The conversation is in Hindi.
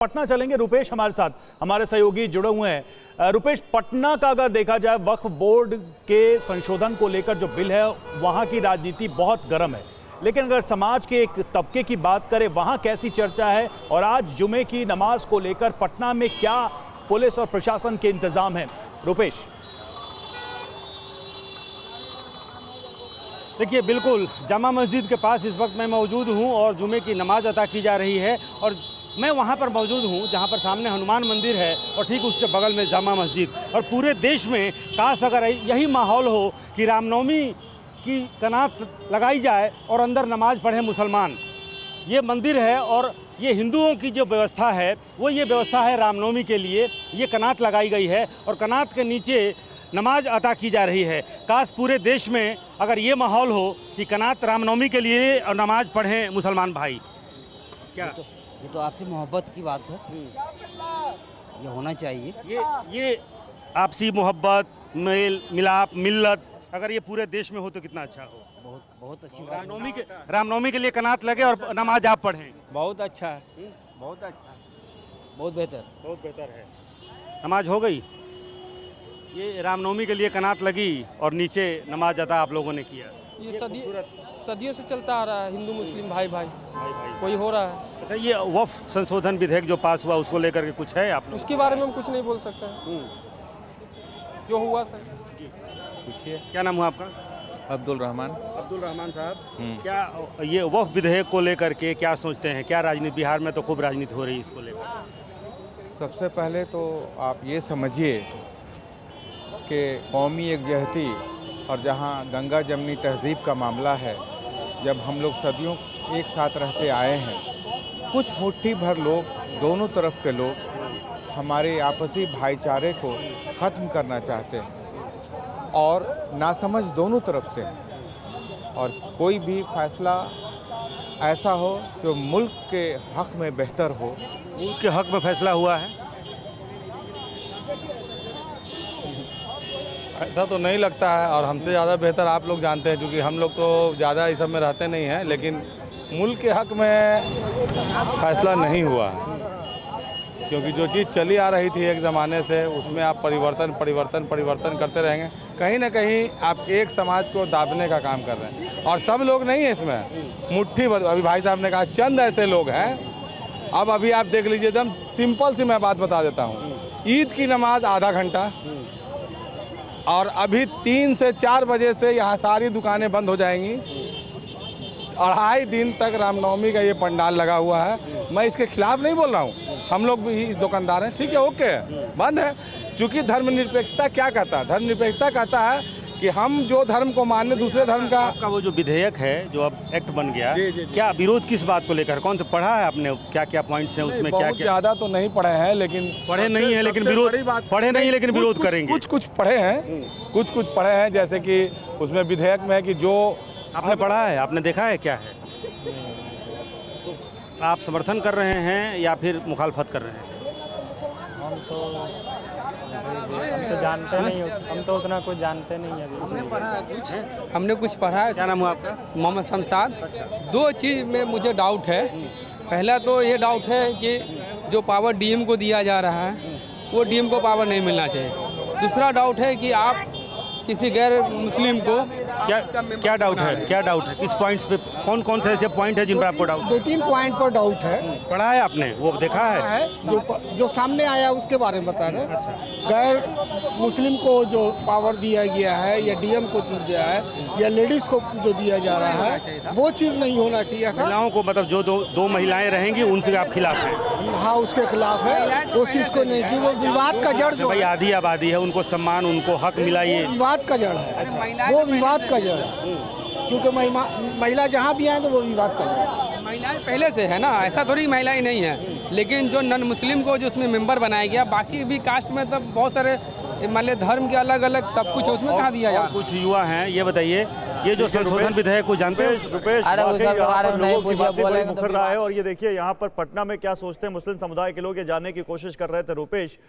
पटना चलेंगे। रुपेश हमारे साथ, हमारे सहयोगी जुड़े हुए हैं। रुपेश, पटना का अगर देखा जाए वक्फ बोर्ड के संशोधन को लेकर जो बिल है वहां की राजनीति बहुत गर्म है, लेकिन अगर समाज के एक तबके की बात करें वहां कैसी चर्चा है और आज जुमे की नमाज को लेकर पटना में क्या पुलिस और प्रशासन के इंतजाम हैं? रुपेश। देखिए, बिल्कुल जामा मस्जिद के पास इस वक्त मैं मौजूद हूं और जुमे की नमाज अता की जा रही है और मैं वहां पर मौजूद हूं जहां पर सामने हनुमान मंदिर है और ठीक उसके बगल में जामा मस्जिद। और पूरे देश में काश अगर यही माहौल हो कि रामनवमी की कनात लगाई जाए और अंदर नमाज पढ़े मुसलमान। ये मंदिर है और ये हिंदुओं की जो व्यवस्था है वो ये व्यवस्था है रामनवमी के लिए। ये कनात लगाई गई है और कनात के नीचे नमाज अता की जा रही है। काश पूरे देश में अगर ये माहौल हो कि कनात रामनवमी के लिए और नमाज पढ़ें मुसलमान भाई। क्या ये तो आपसी मोहब्बत की बात है, ये होना चाहिए। ये आपसी मोहब्बत, मेल मिलाप, मिल्लत अगर ये पूरे देश में हो तो कितना अच्छा हो। बहुत अच्छी बात। रामनवमी के लिए कनात लगे और नमाज आप पढ़ें, बहुत अच्छा है, बहुत अच्छा, बहुत बेहतर है। नमाज हो गई, ये रामनवमी के लिए कनात लगी और नीचे नमाज अता आप लोगों ने किया। ये सदियों से चलता आ रहा है, हिंदू मुस्लिम भाई भाई कोई हो रहा है। अच्छा, ये वक्फ संशोधन विधेयक जो पास हुआ उसको लेकर के कुछ है आप लोग? उसके बारे में हम कुछ नहीं बोल सकते हैं, जो हुआ सर। जी पूछिए, क्या नाम हुआ आपका? अब्दुल रहमान साहब। क्या ये वक्फ विधेयक को लेकर के क्या सोचते हैं? क्या राजनीति, बिहार में तो खूब राजनीति हो रही है इसको लेकर। सबसे पहले तो आप ये समझिए कि कौमी एकजहती और जहाँ गंगा जमनी तहजीब का मामला है, जब हम लोग सदियों एक साथ रहते आए हैं, कुछ मुट्ठी भर लोग, दोनों तरफ के लोग हमारे आपसी भाईचारे को ख़त्म करना चाहते हैं और नासमझ दोनों तरफ से हैं। और कोई भी फैसला ऐसा हो जो मुल्क के हक़ में बेहतर हो। मुल्क के हक़ में फैसला हुआ है? ऐसा तो नहीं लगता है और हमसे ज़्यादा बेहतर आप लोग जानते हैं, क्योंकि हम लोग तो ज़्यादा इस सब में रहते नहीं हैं। लेकिन मुल्क के हक़ में फैसला नहीं हुआ है, क्योंकि जो चीज़ चली आ रही थी एक ज़माने से, उसमें आप परिवर्तन करते रहेंगे। कहीं ना कहीं आप एक समाज को दाबने का काम कर रहे हैं और सब लोग नहीं है इसमें, मुट्ठी भर। अभी भाई साहब ने कहा चंद ऐसे लोग हैं। अब अभी आप देख लीजिए, एकदम सिंपल सी मैं बात बता देता हूँ। ईद की नमाज आधा घंटा और अभी 3 से 4 बजे से यहाँ सारी दुकानें बंद हो जाएंगी। 2.5 दिन तक रामनवमी का ये पंडाल लगा हुआ है। मैं इसके खिलाफ नहीं बोल रहा हूँ, हम लोग भी दुकानदार हैं, ठीक है, ओके, बंद है। क्योंकि धर्मनिरपेक्षता क्या कहता है? धर्मनिरपेक्षता कहता है कि हम जो धर्म को माने दूसरे धर्म का। आपका वो जो विधेयक है जो अब एक्ट बन गया, क्या विरोध किस बात को लेकर? कौन से पढ़ा है आपने? क्या क्या पॉइंट्स हैं उसमें? क्या क्या? ज़्यादा तो नहीं पढ़े हैं, लेकिन पढ़े नहीं है लेकिन विरोध, पढ़े नहीं लेकिन विरोध करेंगे। कुछ पढ़े हैं, कुछ पढ़े हैं। जैसे कि उसमें विधेयक में है कि जो आपने पढ़ा है, आपने देखा है क्या है, तो आप समर्थन कर रहे हैं या फिर मुखालफत कर रहे हैं? हम तो जानते नहीं, हम तो उतना कुछ जानते नहीं है। हमने कुछ पढ़ा है। क्या नाम हुआ आपका? मोहम्मद शमशाद। 2 चीज़ में मुझे डाउट है। पहला तो ये डाउट है कि जो पावर डीएम को दिया जा रहा है वो डीएम को पावर नहीं मिलना चाहिए। दूसरा डाउट है कि आप किसी गैर मुस्लिम को क्या डाउट है? क्या डाउट है? किस पॉइंट्स पे? कौन से ऐसे पॉइंट है जिन पर आपको डाउट? 2-3 पॉइंट पर डाउट है। पढ़ा है आपने? वो देखा है? जो सामने आया उसके बारे में बता रहे हैं। गैर मुस्लिम को जो पावर दिया गया है या डीएम को दिया है या लेडीज़ को जो दिया जा रहा है, वो चीज़ नहीं होना चाहिए था। महिलाओं को, मतलब जो दो महिलाएं रहेंगी उनसे आप खिलाफ हैं? हाँ, उसके खिलाफ है। उस चीज़ को नहीं, क्योंकि वो विवाद का जड़ जो भाई आधी आबादी है, उनको सम्मान, उनको हक मिला। ये विवाद का जड़ है, वो विवाद का जड़ है। क्योंकि महिला जहाँ भी आए तो वो विवाद कर रहे हैं। महिलाएं पहले से है ना, ऐसा थोड़ी महिलाएं नहीं है। लेकिन जो नॉन मुस्लिम को जो उसमें मेंबर बनाया गया, बाकी भी कास्ट में तो बहुत सारे मान लिया धर्म के अलग अलग सब कुछ उसमें कहाँ दिया जा। कुछ युवा हैं, ये बताइए, ये जो संशोधन विधेयक को जानते हैं? रुपेश, लोगों की बातें बड़ी मुखर रहा है और ये देखिए यहाँ पर पटना में क्या सोचते हैं मुस्लिम समुदाय के लोग, ये जानने की कोशिश कर रहे थे रुपेश।